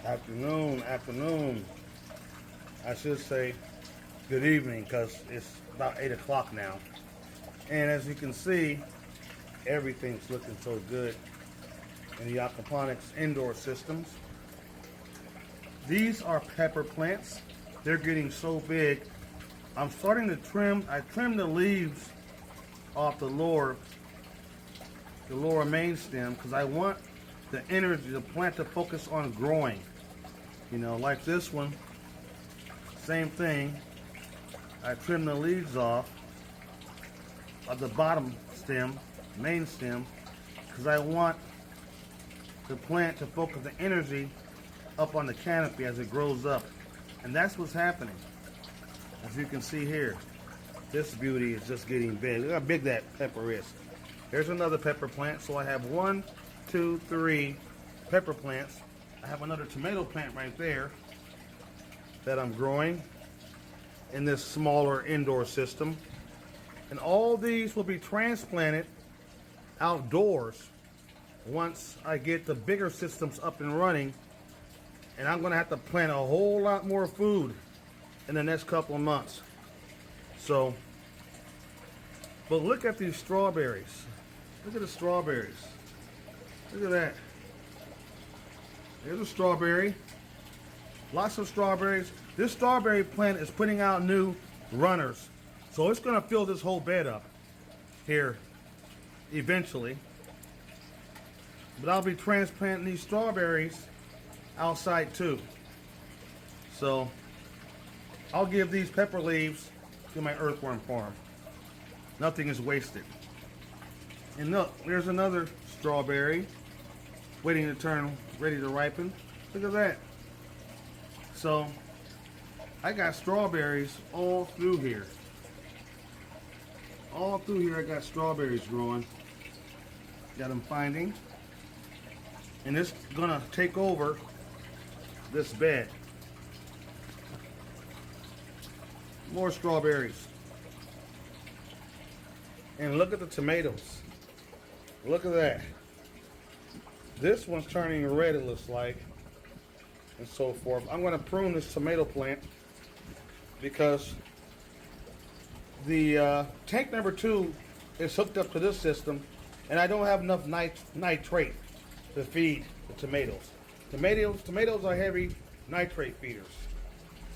Afternoon. I should say good evening because it's about 8 o'clock now. And as you can see, everything's looking so good in the Aquaponics indoor systems. These are pepper plants. They're getting so big. I'm starting to trim. I trimmed the leaves off the lower main stem because I want the energy, the plant to focus on growing. You know, like this one, same thing. I trimmed the leaves off of the bottom stem, main stem, because I want the plant to focus the energy up on the canopy as it grows up. And that's what's happening. As you can see here, this beauty is just getting big. Look how big that pepper is. Here's another pepper plant. So I have 1, 2, 3 pepper plants. I have another tomato plant right there that I'm growing in this smaller indoor system. And all these will be transplanted outdoors once I get the bigger systems up and running. And I'm going to have to plant a whole lot more food in the next couple of months. So, but look at these strawberries. Look at the strawberries. Look at that. There's a strawberry. Lots of strawberries. This strawberry plant is putting out new runners. So it's going to fill this whole bed up here eventually. But I'll be transplanting these strawberries outside too. So I'll give these pepper leaves to my earthworm farm. Nothing is wasted. And look, there's another strawberry waiting to turn ready to ripen. Look at that. So I got strawberries all through here. All through here I got strawberries growing. Got them finding. And it's gonna take over this bed. More strawberries. And look at the tomatoes. Look at that. This one's turning red, it looks like, and so forth. I'm going to prune this tomato plant because the tank number 2 is hooked up to this system, and I don't have enough nitrate to feed the tomatoes. Tomatoes are heavy nitrate feeders,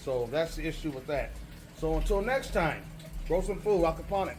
so that's the issue with that. So until next time, grow some food, Aquaponics.